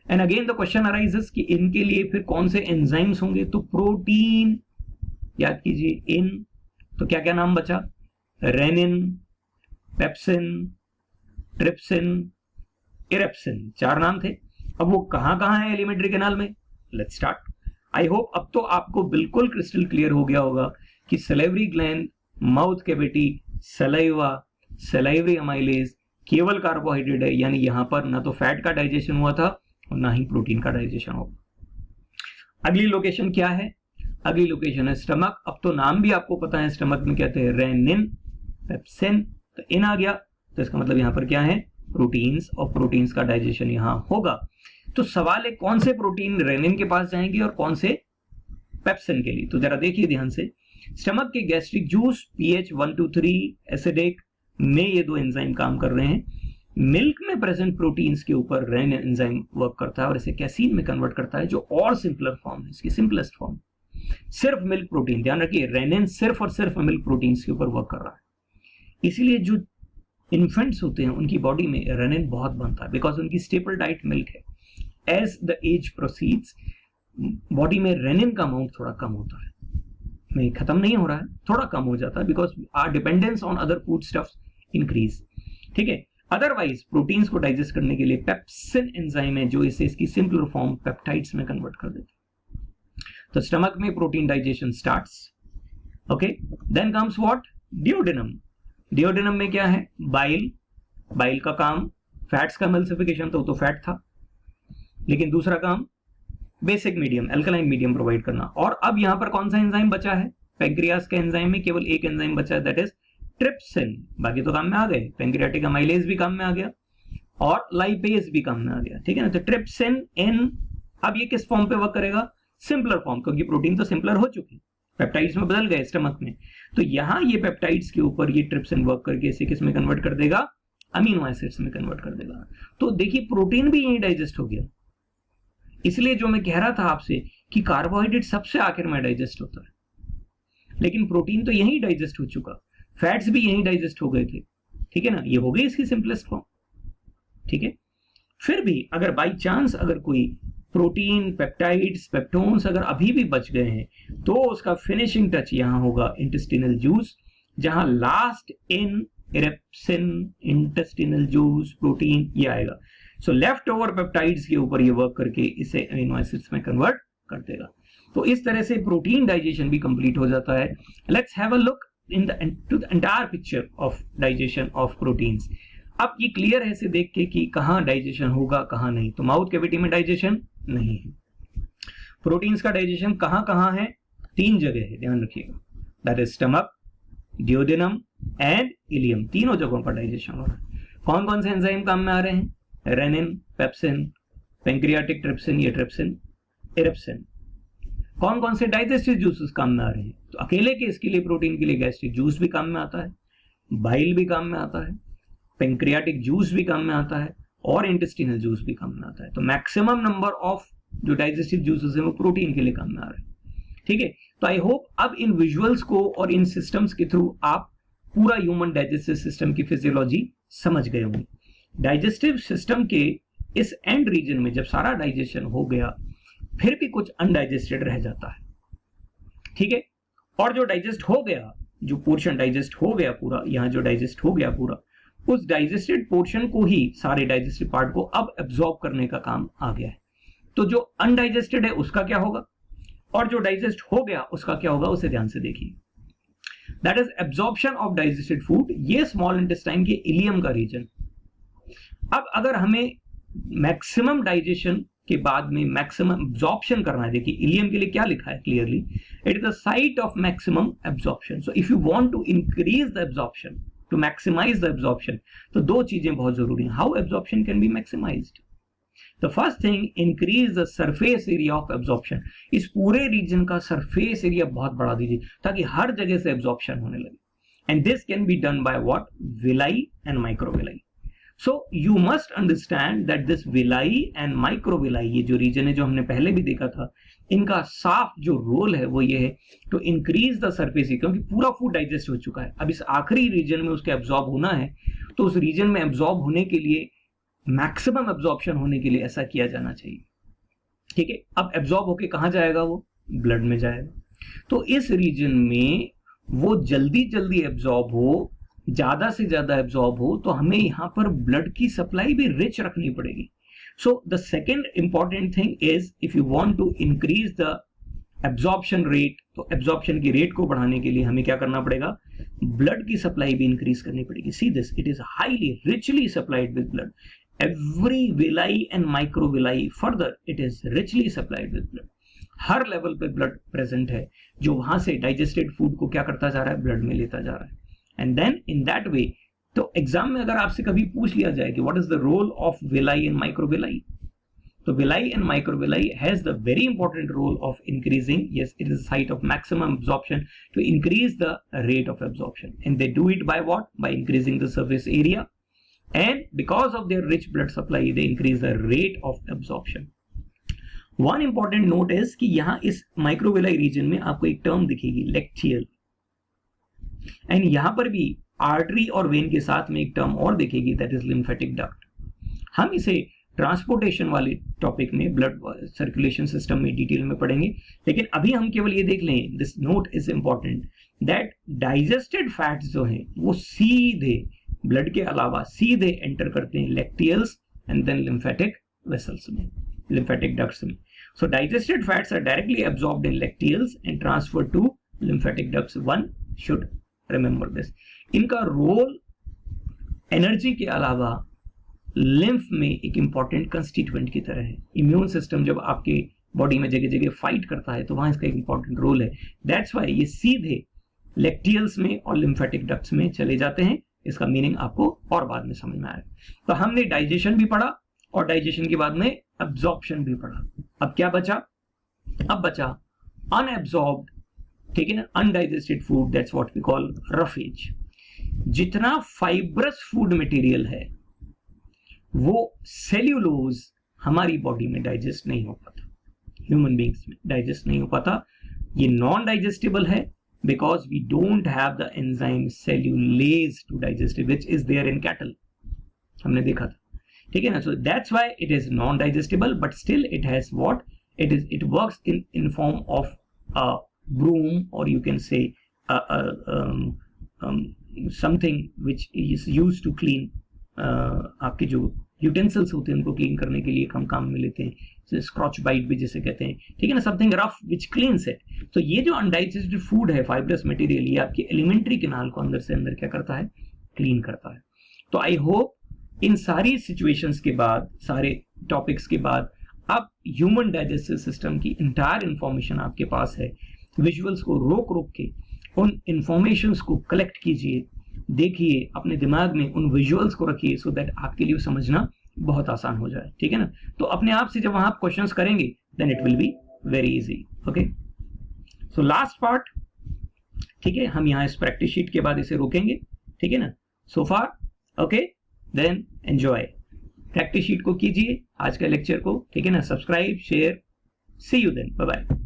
And again the question arises कि इनके लिए फिर कौन से enzymes होंगे? तो protein याद कीजिए, इन तो क्या क्या नाम बचा? रेनिन, पेप्सिन, ट्रिप्सिन, इरेप्सिन, 4 नाम थे। अब वो कहां कहां है एलिमेंट्री कैनाल में? Let's start. आई होप अब तो आपको बिल्कुल क्रिस्टल क्लियर हो गया होगा कि salivary gland, mouth cavity, saliva, salivary amylase केवल कार्बोहाइड्रेट है, यानी यहां पर ना तो फैट का डाइजेशन हुआ था और ना ही प्रोटीन का डाइजेशन होगा। अगली लोकेशन क्या है? अगली लोकेशन है स्टमक। अब तो नाम भी आपको पता है, स्टमक में कहते हैं रेनिन, पेप्सिन, तो इन आ गया, तो इसका मतलब यहां पर क्या है? प्रोटीन्स, और प्रोटीन्स का डाइजेशन यहां होगा। तो सवाल है कौन से प्रोटीन रेनिन के पास जाएंगे और कौन से पेप्सिन के लिए? तो जरा देखिए ध्यान से। स्टमक के gastric juice pH 1 to 3 acidic में ये 2 एंजाइम काम कर रहे हैं। मिल्क में प्रेजेंट प्रोटीन्स के ऊपर रेनिन एंजाइम वर्क करता है और इसे कैसीन में कन्वर्ट करता है, जो और सिंपलर फॉर्म है, इसकी सिंपलेस्ट फॉर्म। सिर्फ मिल्क प्रोटीन, ध्यान रखिए, रेनिन सिर्फ और सिर्फ मिल्क प्रोटीन्स के ऊपर वर्क कर रहा है। इसीलिए जो इन्फेंट्स होते हैं उनकी बॉडी में रेनिन बहुत बनता है, बिकॉज उनकी स्टेपल डाइट मिल्क है। As the age proceeds, body में रेनिन का अमाउंट थोड़ा कम होता है, नहीं खत्म नहीं हो रहा है, थोड़ा कम हो जाता है, because our dependence on other food stuffs increase. ठीक है, अदरवाइज प्रोटीन्स को डाइजेस्ट करने के लिए पेप्सिन एंजाइम है जो इसे इसकी सिंपलर फॉर्म पेप्टाइड्स में कन्वर्ट कर देते हैं। तो स्टमक में protein digestion starts. Okay, then comes what? Duodenum. Duodenum में क्या है? बाइल। बाइल का काम फैट्स का एमल्सिफिकेशन, तो फैट था, लेकिन दूसरा काम basic medium, alkaline medium provide करना। और अब यहां पर कौन सा एंजाइम बचा है? पैंक्रियास के एंजाइम में केवल एक एंजाइम बचा है, दैट इज ट्रिप्सिन। बाकी तो काम में आ गए, पैंक्रियाटिक अमाइलेज भी काम में आ गया और लाइपेज भी काम में आ गया। ठीक है ना, तो ट्रिप्सिन इन, अब ये किस फॉर्म पे वर्क करेगा? सिंपलर फॉर्म, क्योंकि प्रोटीन तो सिंपलर हो चुकी, पेप्टाइड्स में बदल गए स्टमक में। तो यहां ये पेप्टाइड्स के ऊपर ये ट्रिप्सिन वर्क करके इसे किस में कन्वर्ट कर देगा? अमीनो एसिड्स में कन्वर्ट कर देगा। तो देखिए प्रोटीन भी यही डाइजेस्ट हो गया। इसलिए जो मैं कह रहा था आपसे कि कार्बोहाइड्रेट सबसे आखिर में डाइजेस्ट होता है, लेकिन प्रोटीन तो यही डाइजेस्ट हो चुका, फैट्स भी यही डाइजेस्ट हो गए थे। ठीक है ना, ये हो गई इसकी सिंपलेस्ट फॉर्म। ठीक है, फिर भी अगर बाई चांस अगर कोई प्रोटीन, पेप्टाइड्स, पेप्टोन्स अगर अभी भी बच गए हैं, तो उसका फिनिशिंग टच यहां होगा इंटेस्टिनल जूस, जहां last in erepsin, intestinal juice, protein ये आएगा। सो लेफ्ट ओवर पेप्टाइड्स के ऊपर ये वर्क करके इसे अमीनो एसिड्स में कन्वर्ट कर देगा। तो इस तरह से प्रोटीन डाइजेशन भी कंप्लीट हो जाता है। Let's have a look in the entire picture of digestion of proteins. अब ये क्लियर है इसे देख के कि कहां डाइजेशन होगा कहां नहीं। तो माउथ कैविटी में डाइजेशन नहीं है। प्रोटीन्स का डाइजेशन कहां कहां है? 3 जगह है, ध्यान रखिएगा, that is stomach, duodenum and ileum. तीनों जगहों पर डाइजेशन हो रहा है। कौन कौन से एंजाइम काम में आ रहे हैं? रेनिन, पेप्सिन, पैंक्रियाटिक ट्रिप्सिन, ये ट्रिप्सिन, इरेप्सिन। कौन कौन से डाइजेस्टिव जूसेस काम में आ रहे हैं? तो अकेले के इसके लिए प्रोटीन के लिए गैस्ट्रिक जूस भी काम में आता है, बाइल भी काम में आता है, पैंक्रियाटिक जूस भी काम में आता है और इंटेस्टिनल जूस भी काम में आता है। तो मैक्सिमम नंबर ऑफ जो डाइजेस्टिव जूसेस हैं वो प्रोटीन के लिए काम में आ रहे हैं। ठीक है, तो आई होप अब इन विजुअल्स को और इन सिस्टम्स के थ्रू आप पूरा ह्यूमन डाइजेस्टिव सिस्टम की फिजियोलॉजी समझ गए होंगे। डाइजेस्टिव सिस्टम के इस एंड रीजन में जब सारा डाइजेशन हो गया, फिर भी कुछ अनडाइजेस्टेड रह जाता है। ठीक है, और जो डाइजेस्ट हो गया, जो पोर्शन डाइजेस्ट हो गया पूरा, यहां जो डाइजेस्ट हो गया पूरा, उस डाइजेस्टेड पोर्शन को ही, सारे डाइजेस्टिव पार्ट को अब एब्जॉर्ब करने का काम आ गया है। तो जो अनडाइजेस्टेड है उसका क्या होगा? और जो डाइजेस्ट हो गया उसका क्या होगा, उसे ध्यान से देखिए। That is absorption of digested food. ये स्मॉल इंटेस्टाइन के इलियम का रीजन। अब अगर हमें मैक्सिमम डाइजेशन के बाद में मैक्सिमम एब्जॉर्प्शन करना है, देखिए इलियम के लिए क्या लिखा है clearly, it is the site of maximum absorption. So if you want to increase the absorption, to maximize the absorption, तो दो चीजें बहुत जरूरी हैं। How absorption can be maximized? The first thing, increase the surface area of absorption. इस पूरे reason का surface area बहुत बढ़ा दीजिए ताकि हर जगह से एब्जॉर्प्शन होने लगे। And this can be done by what? Villi and microvilli. So you must understand that this villi and microvilli, ये जो रीजन है जो हमने पहले भी देखा था, इनका साफ जो रोल है वो ये है टू इंक्रीज द सरफेस, क्योंकि पूरा फूड डाइजेस्ट हो चुका है, अब इस आखिरी रीजन में उसके एब्जॉर्ब होना है, तो उस रीजन में एब्जॉर्ब होने के लिए, मैक्सिमम एब्जॉर्प्शन होने के लिए ऐसा किया जाना चाहिए। ठीक है, अब एब्जॉर्ब होके कहां जाएगा? वो ब्लड में जाएगा। तो इस रीजन में वो जल्दी जल्दी एब्जॉर्ब हो, ज्यादा से ज्यादा एब्जॉर्ब हो, तो हमें यहां पर ब्लड की सप्लाई भी रिच रखनी पड़ेगी। So the second important thing is, if you want to increase the absorption rate, तो एब्जॉर्प्शन की रेट को बढ़ाने के लिए हमें क्या करना पड़ेगा? ब्लड की सप्लाई भी इंक्रीज करनी पड़ेगी। See this, it is highly richly supplied with blood. Every villi and microvilli further it is richly supplied with blood. Her level पे ब्लड प्रेजेंट है जो वहां से डाइजेस्टेड फूड को क्या करता जा रहा है? ब्लड में लेता जा रहा है। And then in that way, तो एग्जाम में अगर आपसे कभी पूछ लिया जाए कि what is the role of villi and microvilli, तो villi and microvilli has the very important role of increasing, yes it is the site of maximum absorption, to increase the rate of absorption, and they do it by what? By increasing the surface area, and because of their rich blood supply they increase the rate of absorption. One important note is कि यहां इस microvilli reason में आपको एक term दिखेगी, लेक्टियल, and यहां पर भी आर्टरी और वेन के साथ में एक टर्म और देखेगी, दैट इज लिम्फेटिक डक्ट। हम इसे ट्रांसपोर्टेशन वाले टॉपिक में, ब्लड सर्कुलेशन सिस्टम में डिटेल में पढ़ेंगे, लेकिन अभी हम केवल ये देख लें, this note is important, that digested fats जो हैं वो सीधे ब्लड के अलावा सीधे एंटर करते हैं lacteals and then lymphatic vessels में, लिम्फेटिक डक्ट्स में। So digested fats are directly absorbed in lacteals and transferred to lymphatic ducts. One should remember this. इनका रोल एनर्जी के अलावा लिम्फ में एक इंपॉर्टेंट कंस्टिट्यूएंट की तरह है। इम्यून सिस्टम जब आपके बॉडी में जगह जगह फाइट करता है तो वहां इसका एक इंपॉर्टेंट रोल है। दैट्स वाई ये सीधे लेक्टियल्स में और लिम्फेटिक डक्ट्स में चले जाते हैं। इसका मीनिंग आपको और बाद में समझ में आएगा। तो हमने डाइजेशन भी पढ़ा और डाइजेशन के बाद में एब्जॉर्प्शन भी पढ़ा। अब क्या बचा? अब बचा अनएब्जॉर्ब्ड, ठीक है ना, undigested food, that's what we call roughage. जितना फाइब्रस फूड मटेरियल है वो सेल्यूलोज हमारी बॉडी में डाइजेस्ट नहीं हो पाता, ह्यूमन बींग्स में डाइजेस्ट नहीं हो पाता। ये नॉन डाइजेस्टेबल है because we don't have the enzyme cellulase to digest it, which is there in cattle, हमने देखा था, ठीक है ना। So that's why it is non digestible, but still it has what it works in form of a broom, or you can say something which is used to clean आपके जो utensils होते हैं उनको क्लीन करने के लिए हम काम में लेते हैं, स्क्रॉच बाइट भी जिसे कहते हैं, ठीक है ना, something rough which cleans it. तो ये जो अनडाइजेस्टेड फूड है, फाइब्रस मटेरियल, ये आपके एलिमेंट्री कैनाल को अंदर से अंदर क्या करता है? क्लीन करता है। तो आई होप इन सारी सिचुएशंस के बाद, सारे टॉपिक्स के बाद, अब ह्यूमन डाइजेस्टिव सिस्टम की इंटायर इंफॉर्मेशन आपके पास है। विजुअल्स को रोक रोक के उन इंफॉर्मेशंस को कलेक्ट कीजिए, देखिए, अपने दिमाग में उन विजुअल्स को रखिए, सो दैट आपके लिए समझना बहुत आसान हो जाए, ठीक है ना। तो अपने आप से जब वहां आप क्वेश्चंस करेंगे then it will be very easy. Okay, so last part, ठीक है, हम यहाँ इस प्रैक्टिस शीट के बाद इसे रोकेंगे, ठीक है ना। So far okay, then enjoy. Practice sheet को कीजिए आज का लेक्चर को, ठीक है ना। Subscribe, share, see you then, bye bye.